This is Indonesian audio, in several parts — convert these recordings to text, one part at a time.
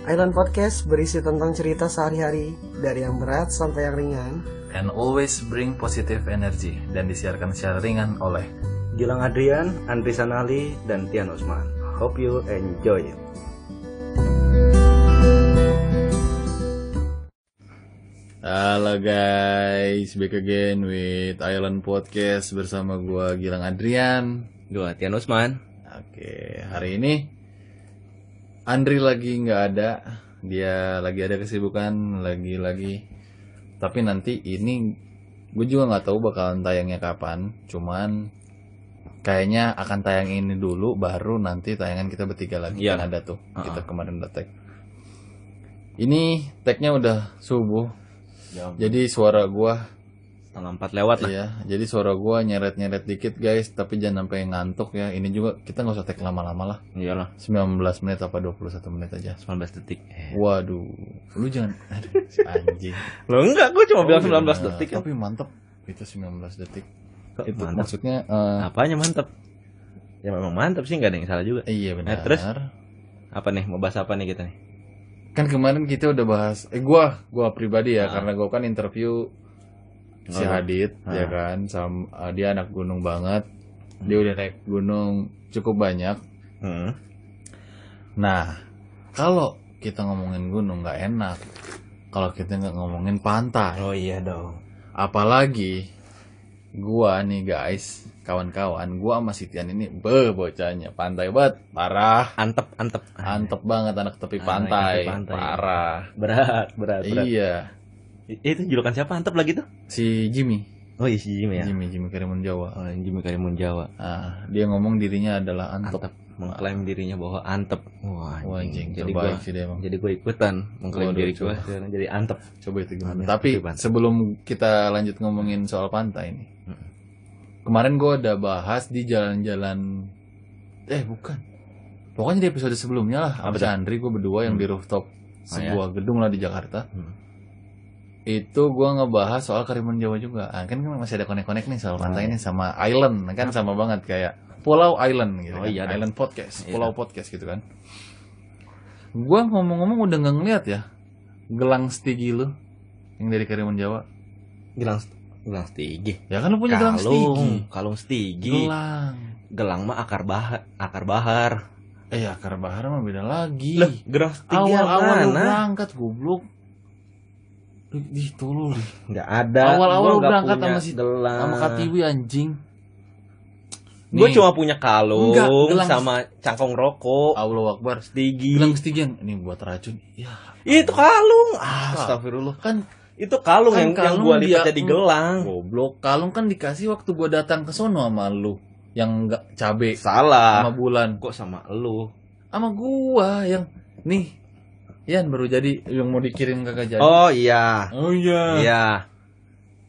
Island Podcast berisi tentang cerita sehari-hari, dari yang berat sampai yang ringan. And always bring positive energy, dan disiarkan secara ringan oleh Gilang Adrian, Andri Sanali, dan Tian Usman. Hope you enjoy it. Halo guys, back again with Island Podcast bersama gua Gilang Adrian. Gua Tian Usman. Oke, hari ini Andri lagi nggak ada, dia lagi ada kesibukan lagi. Tapi nanti ini gue juga nggak tahu bakalan tayangnya kapan. Cuman kayaknya akan tayang ini dulu, baru nanti tayangan kita bertiga lagi. Iya. Kan ada tuh, kita kemarin udah tag. Ini tagnya udah subuh, jadi suara gue 3:30 lewat lah. iya, jadi suara gue nyeret dikit guys, tapi jangan sampai ngantuk ya. Ini juga kita nggak usah tag lama-lama lah. Iyalah, 19 menit apa 21 menit aja. 19 detik. Waduh, lu jangan si anjing. Lo enggak, gua cuma bilang 19 Nah, detik kan. tapi mantep itu 19 detik. Kok Itu mantap? maksudnya Apanya mantap? Ya memang mantap sih, enggak ada yang salah juga. iya benar. Terus? Apa nih? Mau bahas apa nih kita nih? Kan kemarin kita udah bahas gua pribadi ya, karena gua kan interview si Hadid ya kan, sama dia anak gunung banget. Dia udah naik gunung cukup banyak. Nah, kalau kita ngomongin gunung nggak enak kalau kita nggak ngomongin pantai. Oh iya dong. Apalagi gua nih guys, kawan-kawan, gua sama si Tian ini bocahnya pantai banget, parah. Antep banget anak tepi pantai, tepi pantai. parah. Berat. Iya, Itu julukan siapa? Antep lagi tuh? si Jimmy. Oh iya, si Jimmy ya. Jimmy Karimun Jawa. Oh, Jimmy Karimun Jawa. Nah, dia ngomong dirinya adalah antep. Mengklaim dirinya bahwa antep. Wah, Wah, anjing, Jadi terbaik gua, sih dia emang. jadi gue ikutan mengklaim Waduh, diri gue coba. sekarang jadi antep. Coba itu gimana? Ambil Tapi tepi pantai. sebelum kita lanjut ngomongin soal pantai nih, kemarin gue udah bahas di jalan-jalan. Bukan. Pokoknya di episode sebelumnya lah. Sama si Andri gue berdua yang di rooftop sebuah gedung lah di Jakarta. Itu gue ngebahas soal Karimun Jawa juga. Kan masih ada konek-konek nih soal pantai ini sama island. Kan sama banget kayak Pulau Island gitu. Oh, kan? iya, Island Podcast, iya. Pulau Podcast gitu kan. Gue ngomong-ngomong udah nggak ngeliat ya gelang stigi lu yang dari Karimun Jawa. Gelang stigi. Ya kan lu punya gelang stigi. Kalung stigi. Gelang mah akar bahar. Akar bahar mah beda lagi. Lah, gelang stigi Awal-awal lu mana? berangkat goblok. Ih, tolol. Enggak ada. Awal-awal Gua nggak berangkat punya sama si gelang. sama Katiwi anjing. Gue Nih, cuma punya kalung Enggak, gelang- sama cangkong rokok. Allahu Akbar. Stigi. Gelang stigi yang ini buat racun. Ya, Itu kalung. Astagfirullah. kan Itu kalung Kan yang kalung gua dia- lipat jadi gelang. goblok. Kalung kan dikasih waktu gua datang ke sono sama lu. Yang enggak cabe Salah. sama bulan. Kok sama lu? Sama gua yang nih. Yan baru jadi yang mau dikirim kakak jadi. Oh iya. Oh iya. Iya.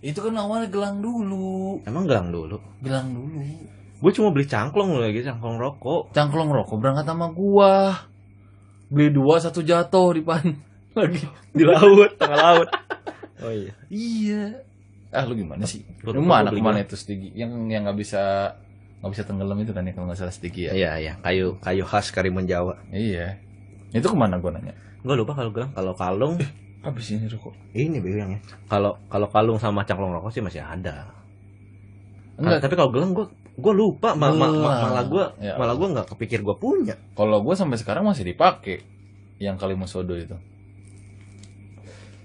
Itu kan awalnya gelang dulu. Emang gelang dulu. Gelang dulu. Gue cuma beli cangklong lagi, cangklong rokok. Cangklong rokok berangkat sama gua. Beli 2, 1 jatuh di lagi Di laut, tengah laut. Oh iya. Iya. Lu gimana sih? Gua Lu lupa mana gua beli kemana itu stigi? Yang nggak bisa tenggelam itu kan ya, kalau nggak salah stigi ya. Iya. Kayu khas Karimun Jawa. Iya. Itu kemana gua nanya? Gue lupa kalau gelang, kalau kalung Habis ini rokok. ini bilangnya. Kalau kalung sama cangklong rokok sih masih ada. Enggak. Tapi kalau gelang gue lupa. Gelang. Malah Ya. gue nggak kepikir gue punya. Kalau gua sampai sekarang masih dipakai yang Kalimusodo itu.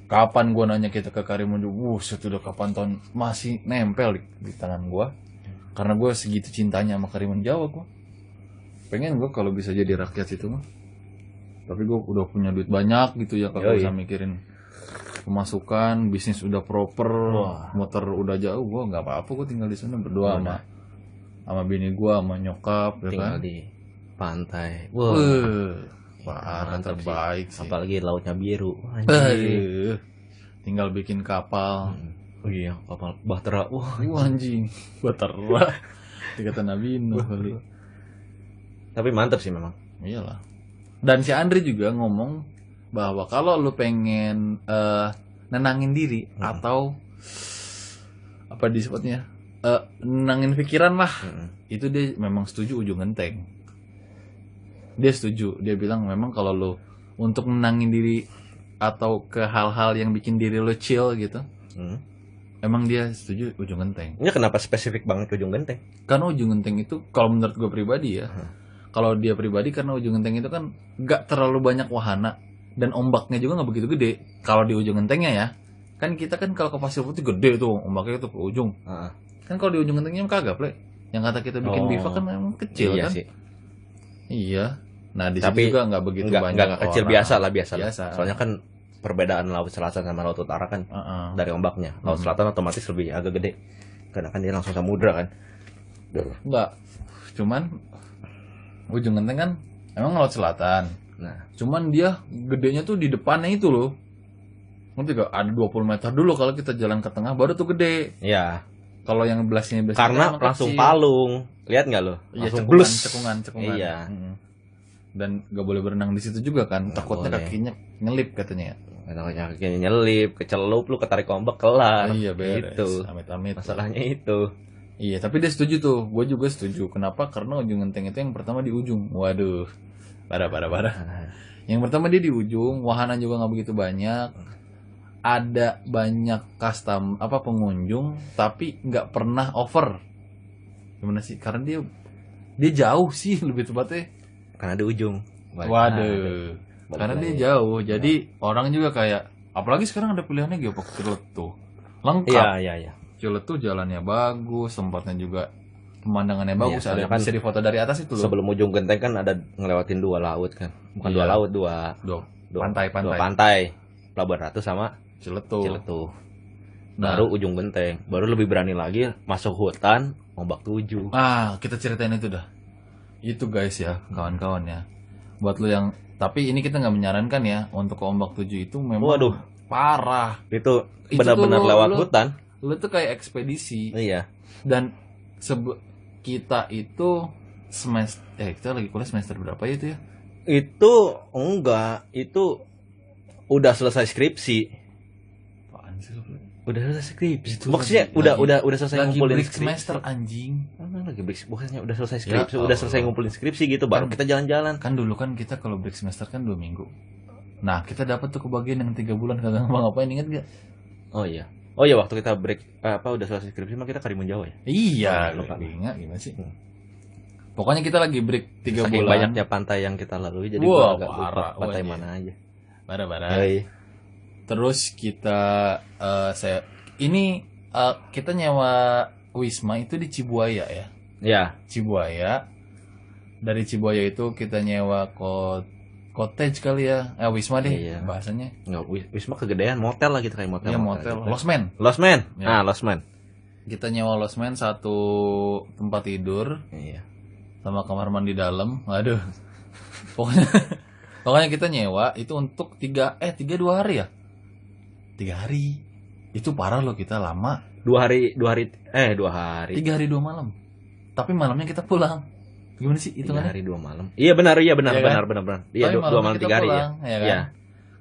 Kapan gua nanya kita ke Karimun Jawa? Udah kapan tahun masih nempel di tangan gua. Karena gua segitu cintanya sama Karimun Jawa gua. Pengen gua kalau bisa jadi rakyat situ mah. Tapi gue udah punya duit banyak gitu ya, kalau bisa mikirin pemasukan, bisnis udah proper, motor udah jauh, gue nggak apa-apa, gue tinggal di sana berdua sama bini gue, sama nyokap, ya Tinggal kan? di pantai. Parah, terbaik sih. Apalagi lautnya biru. Tinggal bikin kapal. Oh iya, kapal bahtera. Wah, Anjing, batera. Dikata Nabi Nuh kali. tapi mantap sih memang. Iyalah. Dan si Andri juga ngomong bahwa kalau lu pengen nenangin diri atau apa disebutnya nenangin pikiran lah, itu dia memang setuju ujung genteng. Dia setuju, dia bilang memang kalau lu untuk menangin diri atau ke hal-hal yang bikin diri lo chill gitu, emang dia setuju ujung genteng. Ini kenapa spesifik banget ujung genteng? Karena ujung genteng itu kalau menurut gue pribadi ya, kalau dia pribadi karena ujung genteng itu kan gak terlalu banyak wahana dan ombaknya juga nggak begitu gede. Kalau di ujung gentengnya ya, kan kita kan kalau ke Pasir Putih gede tuh ombaknya tuh ke ujung. Kan kalau di ujung gentengnya kagak plek. Yang kata kita bikin bivak kan emang kecil iya kan. Sih. Iya. Nah di Tapi situ juga nggak begitu banyak. Nggak kecil, biasa lah. Biasa. Soalnya kan perbedaan laut selatan sama laut utara kan dari ombaknya. Laut selatan otomatis lebih agak gede karena kan dia langsung samudra kan. Enggak. Cuman ujung genteng kan emang laut selatan. Nah, cuman dia gedenya tuh di depannya itu loh. Ngerti gak? Ada 20 meter dulu kalau kita jalan ke tengah baru tuh gede. iya. Kalau yang belasnya Karena langsung kecil. palung. Lihat nggak lo? Iya, Langsung cekungan. Iya. Dan gak boleh berenang di situ juga kan. Takutnya boleh. kakinya nyelip katanya. Kakinya nyelip, kecelup lu ketarik ombak kelar. Iya beres. Itu. Amit-amit. Masalahnya itu. Iya, tapi dia setuju tuh. Gue juga setuju. Kenapa? Karena ujung genteng itu yang pertama di ujung. Waduh. Parah. Yang pertama dia di ujung, wahana juga nggak begitu banyak. Ada banyak pengunjung, tapi nggak pernah over. Gimana sih? Karena dia jauh sih lebih tepatnya. Karena di ujung. Waduh. Karena dia jauh, jadi orang juga kayak, apalagi sekarang ada pilihannya Geopark Ciletu. Lengkap. Iya. Ciletu jalannya bagus, tempatnya juga pemandangannya bagus, Iya, ada kan bisa difoto dari atas itu loh. Sebelum ujung genteng kan ada ngelewatin 2 laut kan. Bukan Iya. 2 laut, 2 pantai. Pelabuhan Ratu sama Ciletu. Nah. Baru ujung genteng. Baru lebih berani lagi masuk hutan ombak 7. Kita ceritain itu dah. Itu guys ya, kawan-kawan ya. Buat lo yang, tapi ini kita nggak menyarankan ya untuk ke ombak 7 itu memang Waduh. parah. Itu Itu benar-benar tuh lewat lo- hutan. Lo tuh kayak ekspedisi. Iya. Dan kita itu kita lagi kuliah semester berapa ya itu ya? Itu enggak, itu udah selesai skripsi. Apaan sih lo? Udah selesai skripsi. Itu Maksudnya lagi- udah selesai Lagi ngumpulin break skripsi. semester anjing. Lagi break, bukannya udah selesai skripsi, Ya udah selesai Allah. ngumpulin skripsi gitu baru Kan- kita jalan-jalan. Kan dulu kan kita kalau break semester kan 2 minggu. Nah kita dapat tuh kebagian yang 3 bulan kagak ngapa-ngapain, inget gak? Oh iya, waktu kita break udah selesai skripsi mah kita Karimun Jawa ya. Iya, Oh, lu lupa. ingat gimana sih? Pokoknya kita lagi break 3 Saking bulan. banyaknya pantai yang kita lalui jadi Wah, gua agak lupa parah. pantai Wah, iya. mana aja. Parah. Iya. Terus kita kita nyewa Wisma itu di Cibuaya ya. Ya, Cibuaya. Dari Cibuaya itu kita nyewa cottage kali ya. Wisma deh Iya. bahasanya. nggak Wisma kegedean, motel lah kita kayak motel. Iya, motel. gitu. Losmen. Losmen. Ya. Losmen. Kita nyewa losmen 1 tempat tidur Iya. sama kamar mandi dalam. Waduh. Pokoknya kita nyewa itu untuk 2 hari ya. 3 hari. Itu parah loh, kita lama. 2 hari. 3 hari 2 malam. Tapi malamnya kita pulang. Gimana sih 3 hitungannya? hari 2 malam. Iya benar. Iya kan? Benar. Iya, Tapi 2 malamnya malam kita 3 hari ya. pulang, ya kan? Iya.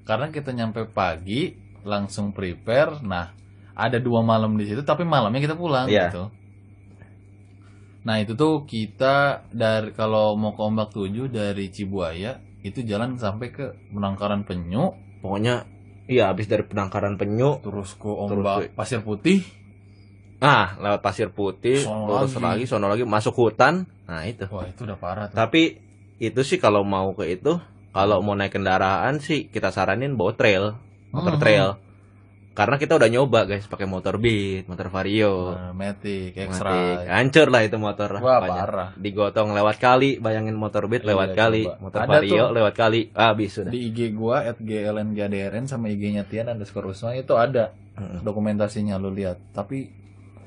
Karena kita nyampe pagi, langsung prepare. Nah, ada 2 malam di situ, tapi malamnya kita pulang Iya. gitu. Nah, itu tuh kita kalau mau ke Ombak 7 dari Cibuaya itu jalan sampai ke Penangkaran Penyu, Pokoknya habis dari Penangkaran Penyu terus ke Terus Ombak Pasir Putih. lewat Pasir Putih, Sono lurus lagi. sono lagi masuk hutan. Nah, itu. Wah, itu udah parah tuh. Tapi itu sih kalau mau ke itu, kalau mau naik kendaraan sih kita saranin bawa motor trail. Karena kita udah nyoba guys pakai motor Beat, motor Vario, Matic, Matic. X-Ray. Hancur lah itu motor. Wah, Banyak. parah. Digotong lewat kali, bayangin motor Beat lewat Iya, kali, coba. motor Ada Vario tuh. lewat kali, habis sudah. Di IG gua @glngadrn sama IG-nya Tian_Usma itu ada dokumentasinya, lu lihat. Tapi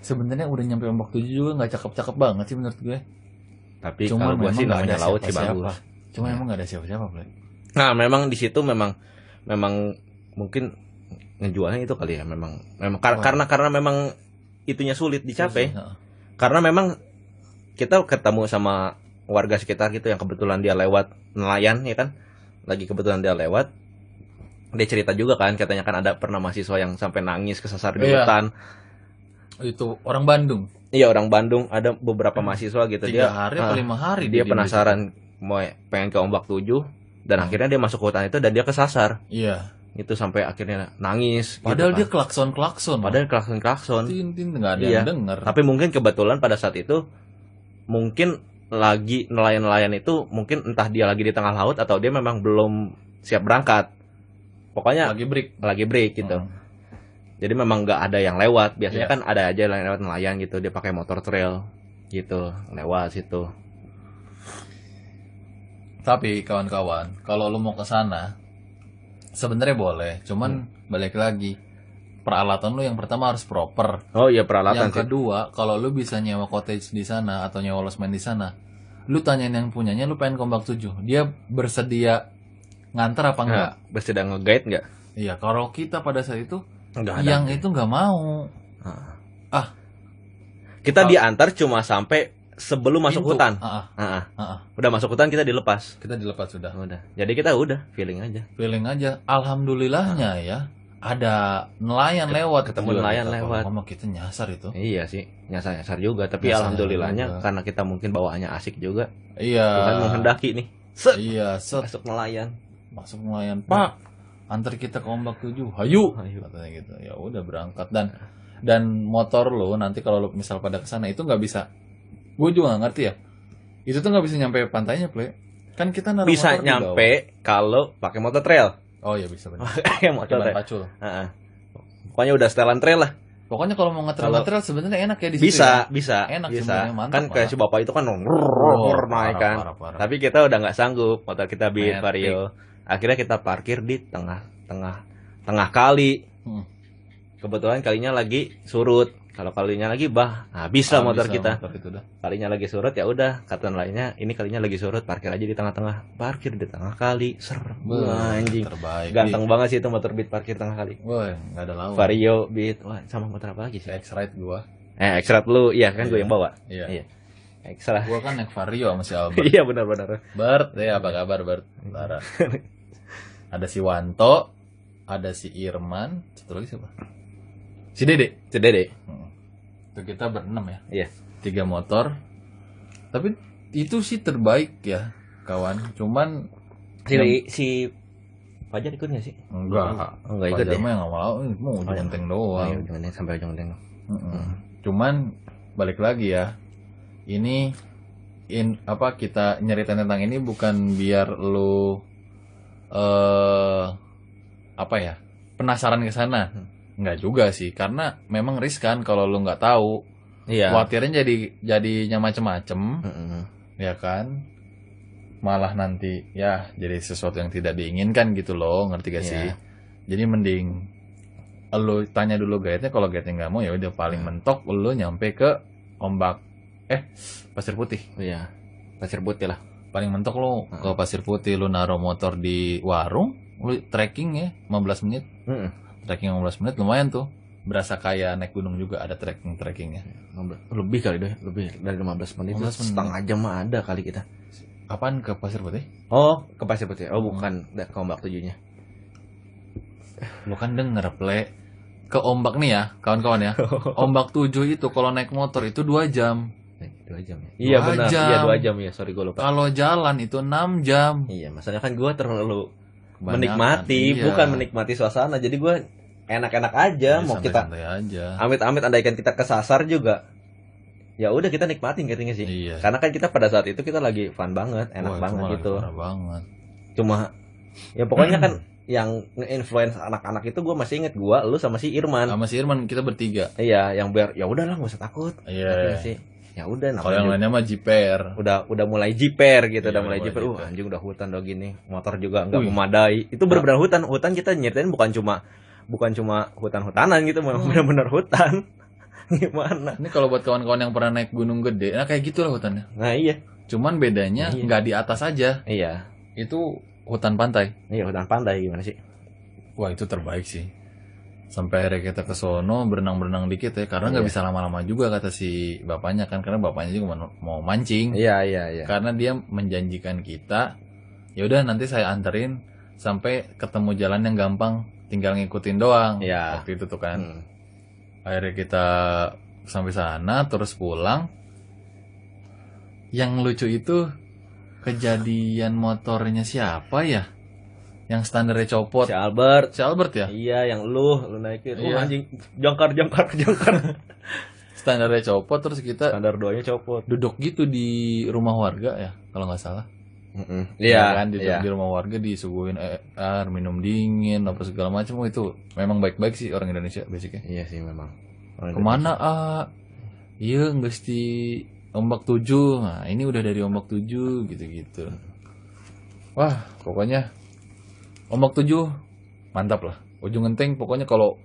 sebenarnya udah nyampe Ombak 7 juga nggak cakep-cakep banget sih menurut gue. Tapi Cuman kalau gua sih memang nggak namanya ada laut sih siapa-siapa. bagus. Cuma emang nggak ada siapa-siapa, Blay. Nah, memang di situ memang mungkin ngejualnya itu kali ya memang karena memang itunya sulit dicapai. Heeh. Karena memang kita ketemu sama warga sekitar gitu yang kebetulan dia lewat, nelayan ya kan. Lagi kebetulan dia lewat. Dia cerita juga kan katanya kan ada pernah mahasiswa yang sampai nangis kesasar di Iya. hutan. Itu orang Bandung. Iya, orang Bandung, ada beberapa mahasiswa gitu 3 dia hari atau 5 hari dia di penasaran mau pengen ke Ombak 7, dan akhirnya dia masuk ke hutan itu dan dia kesasar. Iya. Itu sampai akhirnya nangis. Padahal gitu dia klakson. Padahal klakson. Tin nggak ada Iya. yang denger. Tapi mungkin kebetulan pada saat itu mungkin lagi nelayan-nelayan itu mungkin entah dia lagi di tengah laut atau dia memang belum siap berangkat. Pokoknya Lagi break. gitu. Jadi memang nggak ada yang lewat. Biasanya Iya. kan ada aja yang lewat nelayan gitu. Dia pakai motor trail gitu lewat situ. Tapi kawan-kawan, kalau lu mau ke sana, sebenarnya boleh. Cuman balik lagi, peralatan lu yang pertama harus proper. Oh iya peralatan Yang sih. kedua, kalau lu bisa nyewa cottage di sana atau nyewa losmen di sana, lu tanyain yang punyanya, lu pengen ke Ombak 7, dia bersedia nganter apa enggak? Nah, bersedia nge-guide nggak? Iya, kalau kita pada saat itu, Nggak ada. yang itu nggak mau. Kita diantar cuma sampai sebelum masuk Pintu. hutan. Ah. Udah masuk hutan kita dilepas. Kita dilepas sudah. Udah. Jadi kita udah feeling aja. Feeling aja. Alhamdulillahnya ya, ada nelayan lewat. ketemu nelayan lewat. Kalau kita nyasar itu. Iya sih, nyasar juga. Tapi Nyasar alhamdulillahnya juga. karena kita mungkin bawaannya asik juga. Iya. Tuhan menghendaki nih. Set. Iya, set. Masuk nelayan. Masuk nelayan, Pak. Antar kita ke Ombak 7. Hayu. Hayu. Katanya gitu. Ya udah berangkat dan motor lo nanti kalau lo misal pada kesana itu nggak bisa. Gue juga nggak ngerti ya. Itu tuh nggak bisa nyampe pantainya, Ple. Kan kita naruh Bisa motor di nyampe kalau pakai motor trail. bawah. Oh iya bisa benar. Pakai motor Pakai ban trail. pacul. Heeh. Pokoknya udah setelan trail lah. Pokoknya kalau mau ngetrail Kalau- sebenarnya enak ya di situ. Bisa, ya. bisa. Enak bisa. sebenarnya, mantap Kan kayak malah. si bapak itu kan naik kan. Parah. Tapi kita udah nggak sanggup. Motor kita Beat Metik. Vario. Akhirnya kita parkir di tengah kali. Hmm. Kebetulan kalinya lagi surut. Kalau kalinya lagi habis lah motor Bisa kita. motor itu dah. Kalinya lagi surut ya udah, kata lainnya ini kalinya lagi surut, parkir aja di tengah-tengah. Parkir di tengah kali. Wah, anjing. Terbaik. Ganteng banget sih itu motor Beat parkir tengah kali. Wah, nggak ada lawan. Vario Beat. Wah, sama motor apa lagi sih? X-Ride gua. Extra lu, iya kan gue yang bawa. Iya. Iya. Extra. Gua kan naik Vario sama si Albert. Iya benar-benar. Bert, apa kabar Bert? Lara. Ada si Wanto, ada si Irman, satu lagi siapa? Si Dede. Cedede. Itu kita berenam ya. Iya. 3 motor. Tapi itu sih terbaik ya, kawan. Cuman Si Fajar ikut nggak sih? enggak. Oh, enggak ikut Fajar ya? mah yang nggak mau, mau ujung genteng doang. Ayo, jangan sampai ujung genteng. Cuman balik lagi ya. Ini kita nyeritain tentang ini bukan biar lu penasaran ke sana. Enggak juga sih, karena memang riskan kalau lu nggak tahu. Iya. Khawatirnya jadinya macem-macem, Heeh. ya kan? Malah nanti ya jadi sesuatu yang tidak diinginkan gitu loh, ngerti gak sih? Iya. Jadi mending lu tanya dulu guide-nya, kalau guide-nya nggak mau ya udah paling mentok lu nyampe ke Pasir Putih. Iya. Pasir Putih lah. Paling mentok lu ke Pasir Putih, lu naruh motor di warung, lu trekking ya 15 menit. Heeh. Trekking 15 menit lumayan tuh. Berasa kayak naik gunung juga, ada trekkingnya. Lebih kali deh, lebih dari 15 menit. 15 menit. Setengah jam mah ada kali kita. Apaan ke Pasir Putih? Oh, ke Pasir Putih. Oh, bukan ke Ombak 7-nya. Lu kan denger, Ple. Ke Ombak nih ya, kawan-kawan ya. Ombak 7 itu kalau naik motor itu 2 jam. 2 jam ya. Iya 2 benar. jam. Iya 2 jam ya. Sorry gue lupa. Kalau jalan itu 6 jam. Iya, masalahnya kan gue terlalu Kebanyakan, menikmati, iya. bukan menikmati suasana. Jadi gue enak-enak aja. Jadi Mau kita santai-santai aja. amit-amit andaikan kita kesasar juga. Ya udah kita nikmatin katanya sih. Iya. Karena kan kita pada saat itu kita lagi fun banget, enak Wah, banget cuma gitu. parah banget. Cuma ya pokoknya kan yang nge-influence anak-anak itu gue masih inget gue, lu sama si Irman. Sama si Irman kita bertiga. Iya, yang biar ya udahlah nggak usah takut. Iya. Katanya sih. Ya udah Kalau yang lainnya mah jiper. udah mulai jiper gitu, Iya, udah mulai mulai jiper. jiper. Anjing udah hutan udah gini, motor juga nggak Wih. memadai. Itu benar-benar hutan. Hutan kita nyeritain bukan cuma hutan-hutanan gitu, memang benar-benar hutan. Gimana? Ini kalau buat kawan-kawan yang pernah naik gunung gede, nah kayak gitulah hutannya. Nah iya, Cuman bedanya Iya. nggak di atas aja. iya, Itu hutan pantai. iya hutan pantai gimana sih? Wah itu terbaik sih. Sampai akhirnya kita ke sono berenang-berenang dikit ya, karena nggak Iya. bisa lama-lama juga kata si bapaknya kan, karena bapaknya juga mau mancing. Iya, iya, iya. Karena dia menjanjikan kita, ya udah nanti saya anterin sampai ketemu jalan yang gampang, tinggal ngikutin doang. Iya. Waktu itu tuh kan. Hmm. Akhirnya kita sampai sana terus pulang. Yang lucu itu kejadian motornya siapa ya? Yang standarnya copot. Si Albert. Si Albert ya? Iya, yang lu naikin. Iya. Anjing, jongkar. Standarnya copot terus kita Standar 2-nya copot. duduk gitu di rumah warga ya, kalau nggak salah. Iya, Kan duduk di rumah warga disuguhin air, minum dingin, apa segala macam. Itu memang baik-baik sih orang Indonesia basicnya. Iya sih memang. Orang Kemana iya nggak di ombak 7. Nah ini udah dari ombak 7 gitu-gitu. Wah pokoknya ombak 7 mantap lah. Ujung Genteng pokoknya kalau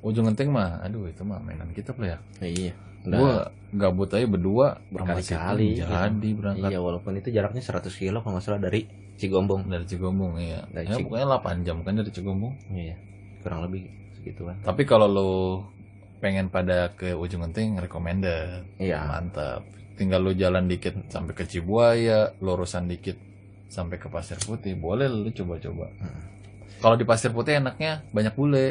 Ujung Genteng mah aduh itu mah mainan kita lah ya. Iya. Gua gabut aja berdua berkali-kali jadi berangkat Iya, walaupun itu jaraknya 100 kilo kalau nggak salah dari Cigombong. dari Cigombong ya. Dari Ya pokoknya 8 jam kan dari Cigombong. Iya. Kurang lebih segituan. Tapi kalau lo pengen pada ke Ujung Genteng recommended. Iya. Mantap. Tinggal lo jalan dikit sampai ke Cibuaya, lurusan dikit sampai ke Pasir Putih. Boleh lo coba-coba. Kalau di Pasir Putih enaknya banyak bule.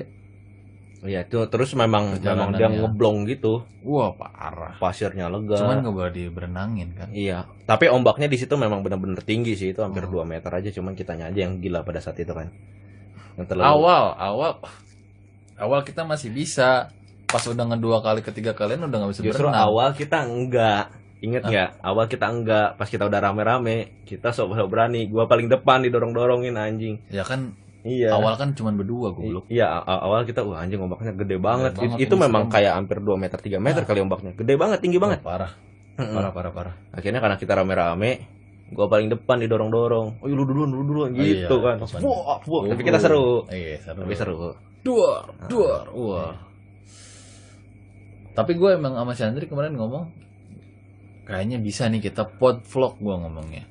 Iya, itu terus memang dia Perjalanannya. ngeblong gitu. Wah, parah. Pasirnya lega. Cuman nggak boleh diberenangin kan. Iya, tapi ombaknya di situ memang benar-benar tinggi sih, itu hampir 2 meter aja, cuman kitanya aja yang gila pada saat itu kan. Yang terlalu Awal kita masih bisa. Pas udah ngedua kali ketiga kalian udah nggak bisa justru berenang. awal kita enggak. Ingat nggak? Awal kita enggak, pas kita udah rame-rame, kita sok berani. Gua paling depan didorong-dorongin anjing. Ya kan Iya. awal kan cuman berdua goblok. Iya, awal kita anjing ombaknya gede banget. banget, Itu ini memang serem. kayak hampir 2 meter 3 meter kali ombaknya. Gede banget, tinggi banget. Parah. Parah. Akhirnya karena kita rame-rame, gua paling depan didorong-dorong. Oh, lu duluan gitu Iya, kan. depan. Wah, tapi kita seru. Iya, seru. Tapi seru. Duar. Wah. Tapi gue emang sama Chandri kemarin ngomong kayaknya bisa nih kita pod vlog gue ngomongnya.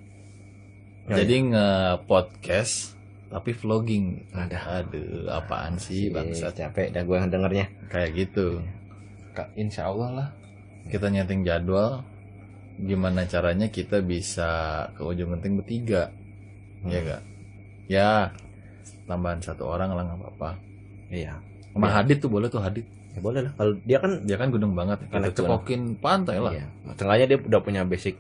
Ya, Jadi nge-podcast tapi vlogging. Ada. Aduh, apaan sih bangsat. Capek dah gue dengernya. Kayak gitu. Insya Allah lah kita nyeting jadwal gimana caranya kita bisa ke Ujung Genteng bertiga. Ya gak? Ya tambahan 1 orang lah nggak apa-apa. Iya. Sama Hadid tuh boleh tuh Hadid. Ya boleh lah. Kalau dia kan Dia kan gunung banget. Kita Connect cekokin pantai lah. iya. Setengahnya dia udah punya basic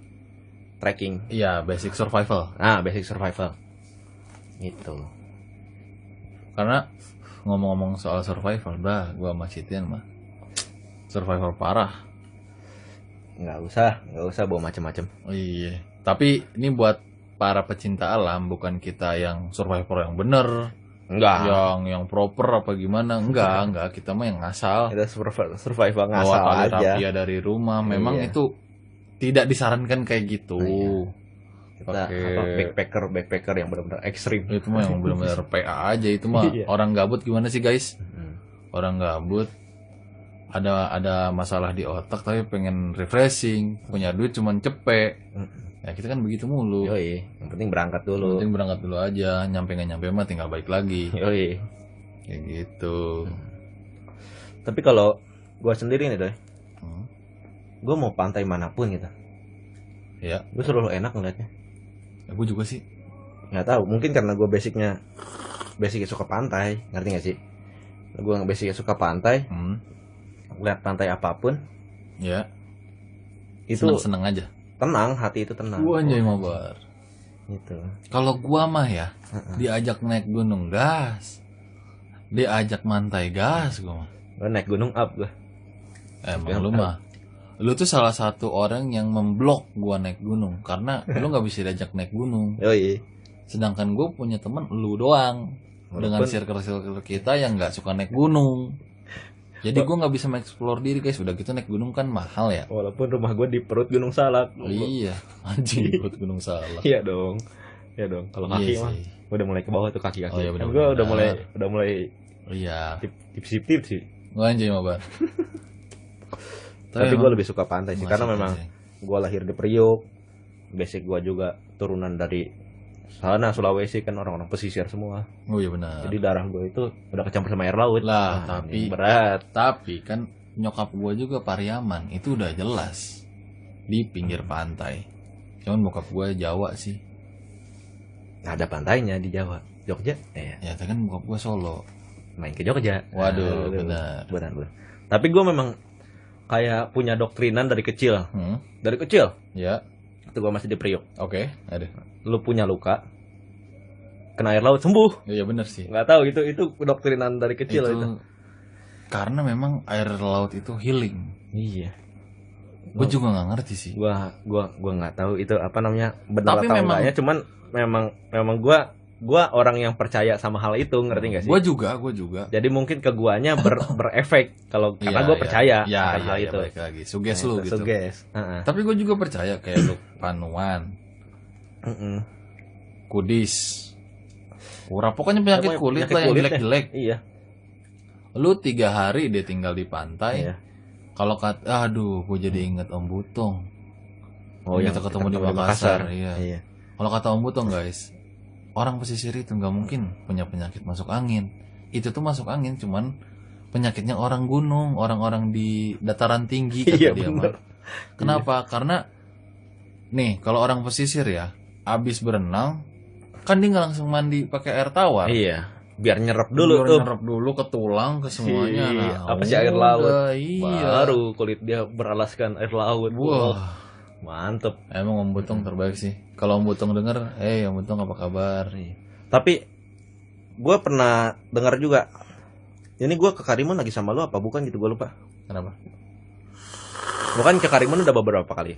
trekking. Iya, basic survival. Nah, basic survival. Gitu. Karena ngomong-ngomong soal survival, gua sama Sitian mah survival parah. Nggak usah bawa macam-macam. Oh, iya. Tapi ini buat para pecinta alam, bukan kita yang survival yang bener, Enggak. yang proper apa gimana. Enggak, kita mah yang ngasal. Kita survival Bawa ngasal tali aja. rapia dari rumah, memang Iya. itu tidak disarankan kayak gitu. Kita Pakai- backpacker yang benar-benar ekstrim. Itu mah yang benar-benar PA aja itu mah. Iya. Orang gabut gimana sih guys? Orang gabut ada masalah di otak tapi pengen refreshing, punya duit cuman cepet. Ya kita kan begitu mulu. Yoi, yang penting berangkat Yang dulu. penting berangkat dulu aja, nyampe nggak nyampe mah tinggal balik lagi. Yoi. Kayak gitu. Tapi kalau gua sendiri nih, Doy. Hmm. Gua mau pantai manapun gitu. Ya, Gua selalu enak ngeliatnya. gue juga sih. Nggak tahu, mungkin karena gua basicnya suka pantai, ngerti gak sih? Gua basicnya suka pantai, lihat pantai apapun Ya, itu seneng aja. tenang, hati itu tenang. Gua anjay mabar. Gitu. Kalau gua mah ya, diajak naik gunung gas, diajak mantai gas gua mah. Gua naik gunung up gua. Emang lu mah, lu tuh salah satu orang yang memblok gua naik gunung karena lu nggak bisa diajak naik gunung. Yoi. Sedangkan gua punya temen lu doang dengan circle kita yang nggak suka naik gunung. Jadi gua nggak bisa mengeksplor diri guys. Udah gitu naik gunung kan mahal ya. Walaupun rumah gua di perut Gunung Salak. Iya, anjing perut gunung salah. Iya dong. Iya dong. Kalau kaki Iya mah sih. udah mulai ke bawah tuh kaki-kaki. Oh, iya, benar, Gua udah benar. mulai Iya, tip sih. gua anjing mabar. Tapi gua lebih suka pantai sih karena memang anjing. gua lahir di Priok. Basic gua juga turunan dari sana Sulawesi, kan orang-orang pesisir semua. Oh iya benar. Jadi darah gua itu udah kecampur sama air laut. Lah, Nah, tapi- ini berat. Tapi kan nyokap gua juga Pariaman, itu udah jelas di pinggir pantai. Cuman bokap gua Jawa sih. Nah, ada pantainya di Jawa. Jogja? Ya, tapi kan bokap gua Solo. Main ke Jogja. Waduh, Nah, benar. benar. Tapi gua memang kayak punya doktrinan dari kecil. Hmm, Dari kecil ya. waktu gua masih di Priok. Oke, ada. Lu punya luka, kena air laut sembuh. Iya benar sih. Nggak tahu itu doktrinan dari kecil itu. Karena memang air laut itu healing. Iya. Gue juga nggak ngerti sih. Gua nggak tahu itu apa namanya benar Tapi atau memang- enggaknya, cuman memang gua orang yang percaya sama hal itu, ngerti nggak sih? Gue juga. Jadi mungkin ke guanya berefek kalau karena gue percaya akan hal itu. Balik lagi. Suges lu gitu. Suges. Heeh. Tapi gue juga percaya kayak lu Panuan, Heeh. Kudis, Ura, pokoknya penyakit kulit Penyakit lah yang kulit jelek-jelek. Iya. Lu 3 hari dia tinggal di pantai. Iya. Kalau aduh, gue jadi inget Om Butong. Oh, Yang kita ketemu di Makassar. Iya. Iya. Kalau kata Om Butong guys, orang pesisir itu nggak mungkin punya penyakit masuk angin. Itu tuh masuk angin cuman penyakitnya orang gunung, orang-orang di dataran tinggi kata Iya, dia bener. mah. Kenapa? Karena nih kalau orang pesisir ya, abis berenang kan dia nggak langsung mandi pakai air tawar. Iya. Biar nyerap dulu Biar tuh. nyerap dulu ke tulang ke semuanya. Iya, Nah, apa sih air laut? Iya. Baru kulit dia beralaskan air laut. Wah, Mantep. emang Om Butong terbaik sih. Kalau Om Butong denger, Om Butong apa kabar? Tapi gue pernah dengar juga. Ini gue ke Karimun lagi sama lu apa bukan gitu, gue lupa. Kenapa? Bukan ke Karimun udah beberapa kali.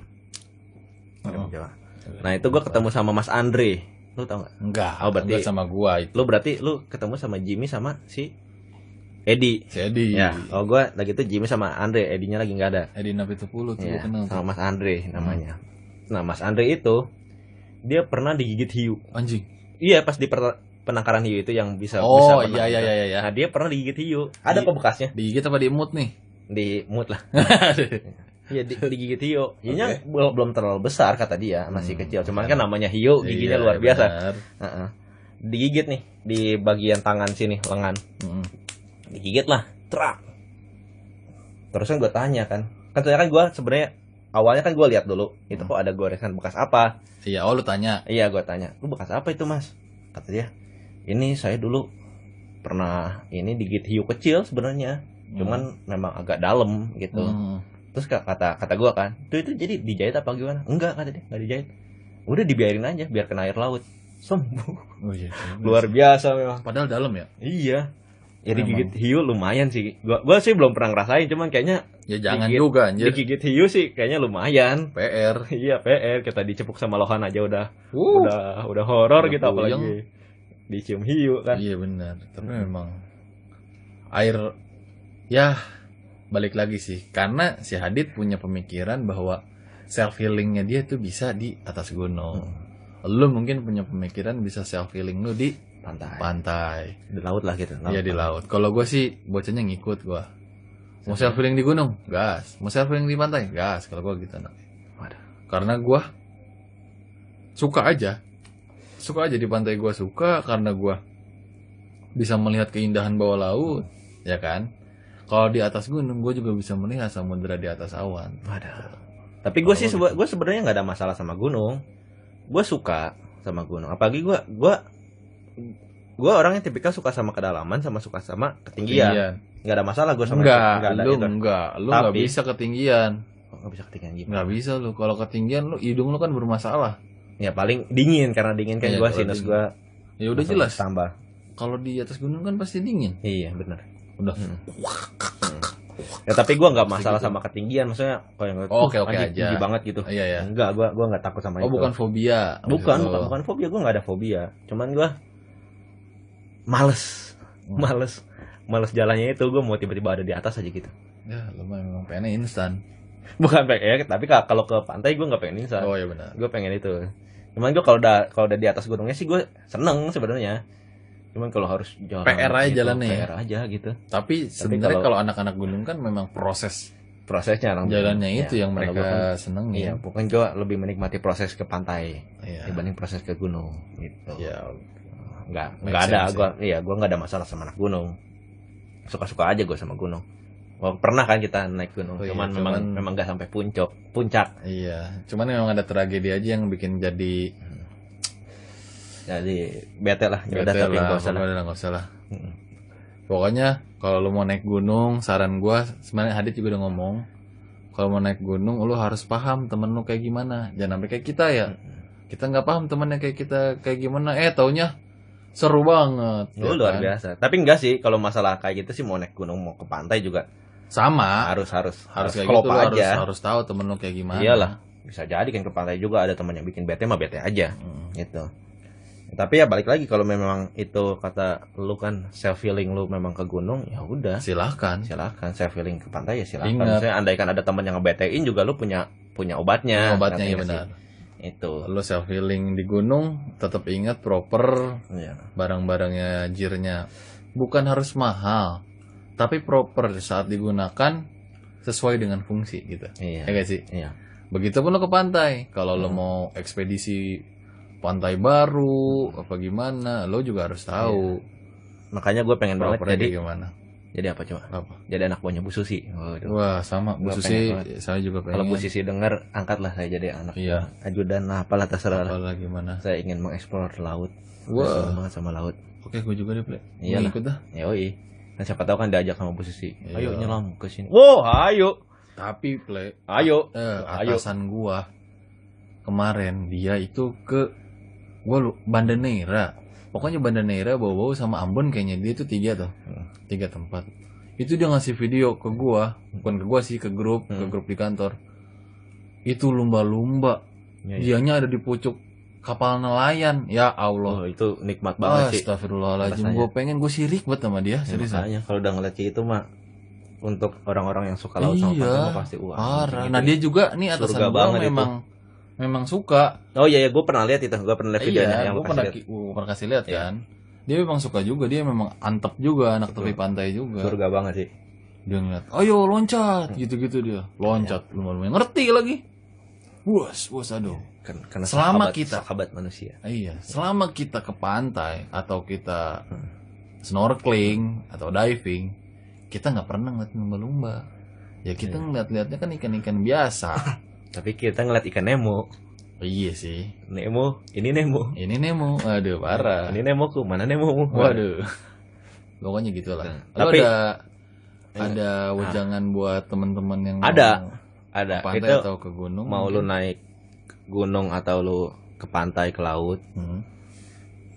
Oh. Jawa. Nah itu gue ketemu sama Mas Andre. Lu tau gak? Enggak, Oh, berarti- enggak sama gua itu. Lu berarti lu ketemu sama Jimmy sama si Edi. Si Edi. Ya. Oh gue lagi tuh Jimmy sama Andre. Edinya lagi nggak ada. Edi Napitupulu tuh Iya, gua kenal tuh. sama Mas Andre namanya. Nah Mas Andre itu dia pernah digigit hiu. Anjing. Iya pas di penangkaran hiu itu yang bisa Oh, bisa iya. Nah dia pernah digigit hiu. Ada kok bekasnya Digigit apa diemut nih? di mood lah. Iya digigit hiu. Hiunya belum terlalu besar kata dia, masih kecil. Cuman kan namanya hiu, giginya Iya, luar biasa. benar. Heeh. Digigit nih di bagian tangan sini, lengan. Mm. Digigit lah, trak. Terus kan gue tanya kan ternyata kan gue sebenarnya awalnya kan gue lihat dulu itu kok ada goresan bekas apa. Iya, lu tanya. Iya gue tanya, lu bekas apa itu mas? Kata dia, ini saya dulu pernah ini digigit hiu kecil sebenarnya, cuman memang agak dalam gitu. Terus kata gue kan, itu jadi dijahit apa gimana? Enggak kata dia, enggak dijahit. Udah dibiarin aja biar kena air laut, sembuh. Oh iya. Luar biasa memang. Padahal dalam ya. Iya. Ya Memang. digigit hiu lumayan sih. Gua sih belum pernah ngerasain, cuman kayaknya Ya jangan digigit- juga anjir. digigit hiu sih kayaknya lumayan. PR. Iya PR, kita dicepuk sama lohan aja udah Uh. udah horor Udah gitu puyeng. apalagi dicium hiu kan. Iya benar. Tapi memang air ya balik lagi sih karena si Hadid punya pemikiran bahwa self healingnya dia tuh bisa di atas gunung. Lu mungkin punya pemikiran bisa self healing lu di pantai. Di laut lah gitu. Iya di laut. Kalau gue sih bocahnya ngikut gue. Mau self healing di gunung, gas. Mau self healing di pantai, gas. Kalau gue gitu nak. Karena gue suka aja di pantai, gue suka karena gue bisa melihat keindahan bawah laut, ya kan. Kalau di atas gunung, gue juga bisa melihat samudera di atas awan. Tapi gue sih Kalau gue sebenarnya nggak ada masalah sama gunung. Gue suka sama gunung. Apalagi gue orangnya tipikal suka sama kedalaman sama suka sama ketinggian. Nggak ada masalah gue sama Enggak, ada lu itu. nggak Tapi- bisa ketinggian. Oh, nggak bisa ketinggian gimana? Nggak bisa lu. Kalau ketinggian lu hidung lu kan bermasalah. Ya paling dingin karena dingin kan Iya, gue kalau sinus dingin. gue. Ya udah jelas. Tambah. Kalau di atas gunung kan pasti dingin. Iya benar. Udah. Ya tapi gue nggak masalah sama ketinggian, maksudnya kayak Oke, oke anjing, aja. tinggi banget gitu. Iya ya. Enggak, gue nggak takut sama Oh itu. bukan fobia. bukan, Maksud bukan, lo. bukan fobia, gue nggak ada fobia. Cuman gue males, males jalannya itu. Gue mau tiba-tiba ada di atas aja gitu. Ya lu mah memang pengennya instan. Bukan pengen, tapi kalau ke pantai gue nggak pengen instan. Oh ya benar. Gue pengen itu. Cuman gue kalau udah di atas gunungnya sih gue seneng sebenarnya. Cuman kalau harus jalan PR aja gitu, jalannya ya? PR aja gitu. Tapi sebenarnya kalau- kalau anak-anak gunung kan memang prosesnya Prosesnya orang jalannya Iya, itu yang kalau mereka gua kan- seneng Iya, ya. pokoknya gue lebih menikmati proses ke pantai Iya. dibanding proses ke gunung gitu. Ya. Nggak Make ada sense, gue nggak ada masalah sama anak gunung. Suka-suka aja gue sama gunung. Wah, pernah kan kita naik gunung, Oh iya, cuman cuman- memang nggak sampai puncak. Iya. Cuman memang ada tragedi aja yang bikin jadi Jadi bete lah. Ya udah bete tapi lah. nggak usah lah. Pokoknya nggak usah lah. Mm-mm. Pokoknya kalau lu mau naik gunung, saran gua sebenarnya Hadid juga udah ngomong, kalau mau naik gunung lu harus paham temen lu kayak gimana. Jangan sampai kayak kita ya. Kita nggak paham temennya kayak kita kayak gimana. Taunya seru banget. Oh, luar biasa. Tapi enggak sih kalau masalah kayak gitu sih, mau naik gunung mau ke pantai juga Sama. harus Harus kayak klop gitu. Lu aja. harus tahu temen lu kayak gimana. Iyalah, bisa jadi kan ke pantai juga ada teman yang bikin bete mah bete aja. Gitu. Tapi ya balik lagi kalau memang itu kata lu kan self healing lu memang ke gunung, ya udah. Silakan. Self healing ke pantai ya silakan. Ingat. Misalnya andaikan ada teman yang ngebetein juga lu punya obatnya. Obatnya Ngerti ya nggak benar. sih? Itu. Lu self healing di gunung tetap ingat proper Iya. barang-barangnya, gearnya bukan harus mahal, tapi proper saat digunakan sesuai dengan fungsi gitu. Iya. Ya gak sih? Iya. Begitupun lo ke pantai. Kalau lo mau ekspedisi pantai baru apa gimana, lo juga harus tahu Makanya gue pengen banget propernya jadi kayak gimana. apa coba? Apa? Jadi anak buahnya Bu Susi. Waduh. Wah sama Bu Gua Susi, pengen saya juga pengen. Kalau Bu Susi denger, angkatlah saya jadi anak Iya. ajudan lah, apalah terserah lah. Apalah gimana? Saya ingin mengeksplor laut. Wah. Saya seneng banget sama laut. Oke, gue juga deh, Ple. Iyalah. Gua ikut dah. Yoi. Nah, siapa tahu kan diajak sama Bu Susi. Iya. Ayo nyelam ke sini. Wow, ayo. Tapi Ple, Ayo. atasan gua kemarin dia itu ke Banda Neira. Pokoknya Banda Neira bau-bau sama Ambon kayaknya, dia itu 3 tuh. 3 tempat. Itu dia ngasih video ke gua, bukan ke gua sih, ke grup di kantor. Itu lumba-lumba. Iya. Dianya ada di pucuk kapal nelayan. Ya Allah. Oh, itu nikmat banget sih. Astagfirullahaladzim. Rasanya. Gue pengen, gue sirik banget sama dia. Ya, Serius. makanya kalau udah ngeliat kayak itu mah, untuk orang-orang yang suka laut sama Iya, pantai mah pasti parah. gitu. Nah dia juga nih atasan Surga gua banget memang suka. Oh iya, gue pernah lihat itu. Gue pernah lihat videonya Iya, yang gue lu kasih lihat. pernah kasih lihat Iya. kan. Dia memang suka juga, dia memang antep juga anak Betul. tepi pantai juga. Surga banget sih. Dia ngeliat, ayo loncat, gitu-gitu dia. Loncat, lumayan ngerti lagi. Bos, aduh. Karena Selama sahabat, kita- sahabat manusia. Iya, selama kita ke pantai atau kita snorkeling atau diving, kita nggak pernah ngeliat lumba-lumba. Ya kita ngeliat-liatnya kan ikan-ikan biasa. Tapi kita ngeliat ikan Nemo. Iya sih. Nemo, ini Nemo. Ini Nemo, aduh parah. Ini Nemoku, mana Nemomu? Waduh. Pokoknya gitulah. Lu Tapi- ada wejangan buat teman-teman yang Ada. mau Ada. ke pantai Itu atau ke gunung? mau lu mungkin? naik gunung atau lu ke pantai, ke laut. Hmm.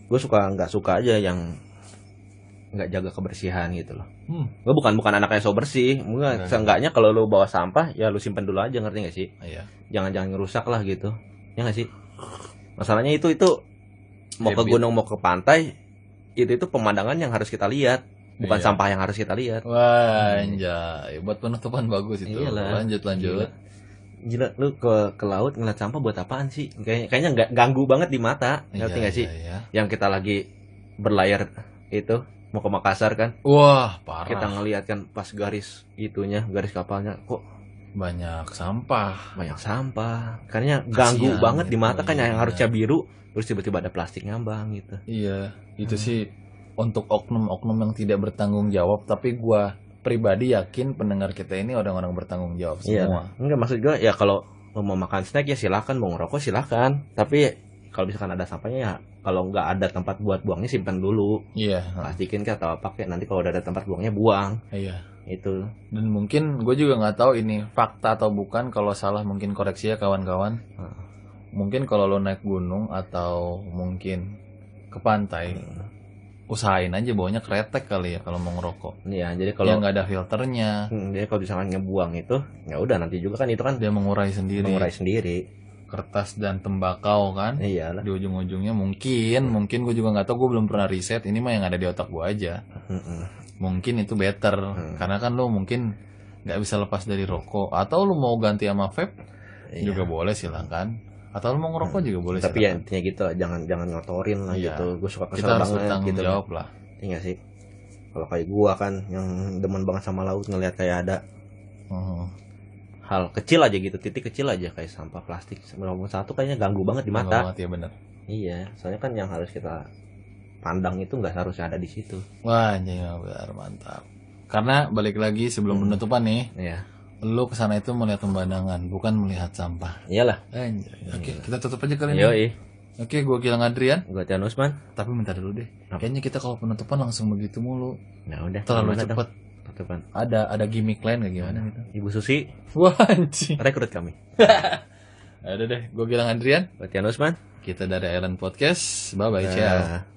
Gue nggak suka aja yang nggak jaga kebersihan gitu loh. Hmm. Gue bukan anak yang so bersih. Mungkin seenggaknya kalau lu bawa sampah ya lu simpen dulu aja, ngerti gak sih? Iya. Jangan ngerusak lah gitu. Ya nggak sih? Masalahnya itu mau ke Habit. gunung mau ke pantai itu pemandangan yang harus kita lihat, bukan Iya. sampah yang harus kita lihat. Wah, anjay. Buat penutupan bagus itu. Iyalah. Lanjut. Gila, lu ke laut ngeliat sampah buat apaan sih? Kayaknya nggak ganggu banget di mata, ngerti Iya, nggak sih? iya. Yang kita lagi berlayar itu mau ke Makassar kan, Wah, parah. kita ngeliat kan pas garis kapalnya kok Banyak sampah. banyak sampah, karena ganggu Kasian, banget di mata oh kan, yang iya. harusnya biru terus tiba-tiba ada plastik ngambang gitu. Iya, itu sih untuk oknum-oknum yang tidak bertanggung jawab, tapi gua pribadi yakin pendengar kita ini orang-orang bertanggung jawab semua. Enggak, maksud gue ya kalau lu mau makan snack ya silakan, mau ngerokok silakan, tapi kalau misalkan ada sampahnya ya kalau nggak ada tempat buat buangnya simpan dulu, Iya, plastikin kah atau apa kayak, nanti kalau udah ada tempat buangnya buang iya. itu. Dan mungkin gue juga nggak tahu ini fakta atau bukan, kalau salah mungkin koreksi ya kawan-kawan. Mungkin kalau lo naik gunung atau mungkin ke pantai, usahain aja bawanya kretek kali ya kalau mau ngerokok. Iya, jadi Yang kalau nggak ada filternya, jadi kalau misalkan ngebuang itu ya udah, nanti juga kan itu kan dia mengurai sendiri. mengurai sendiri. Kertas dan tembakau kan. Iyalah. Di ujung-ujungnya mungkin gue juga nggak tahu, gue belum pernah riset, ini mah yang ada di otak gue aja. Mungkin itu better karena kan lo mungkin nggak bisa lepas dari rokok, atau lo mau ganti sama vape Iya. juga boleh silakan, atau lo mau ngerokok juga boleh Tapi ya silakan. intinya gitu lah, jangan ngotorin lah Iya. gitu. Gue suka Kita kesel harus banget bertanggung gitu. jawab lah. Iya sih. Kalau kayak gua kan yang demen banget sama laut, ngelihat kayak ada hal kecil aja gitu, titik kecil aja kayak sampah plastik nomor satu kayaknya ganggu banget di mata. Banget ya bener. Iya, soalnya kan yang harus kita pandang itu nggak seharusnya ada di situ. Wah anjing, benar mantap. Karena balik lagi sebelum penutupan nih, Iya. lo kesana itu melihat pemandangan, bukan melihat sampah. Iyalah. Anjay. Oke, kita tutup aja kali ini. Yoi. Oke, gue Gilang Adrian. Gua Tian Usman. Tapi bentar dulu deh. Apa? Kayaknya kita kalau penutupan langsung begitu mulu. Nah udah. Terlalu gimana dong? cepet. Tutupan. Ada gimmick lain gak gimana gitu? Ibu Susi Wah anjing. rekrut kami. Ada deh, gue bilang Andrian. Tian Usman. Kita dari Island Podcast. Bye bye, ciao. Dah.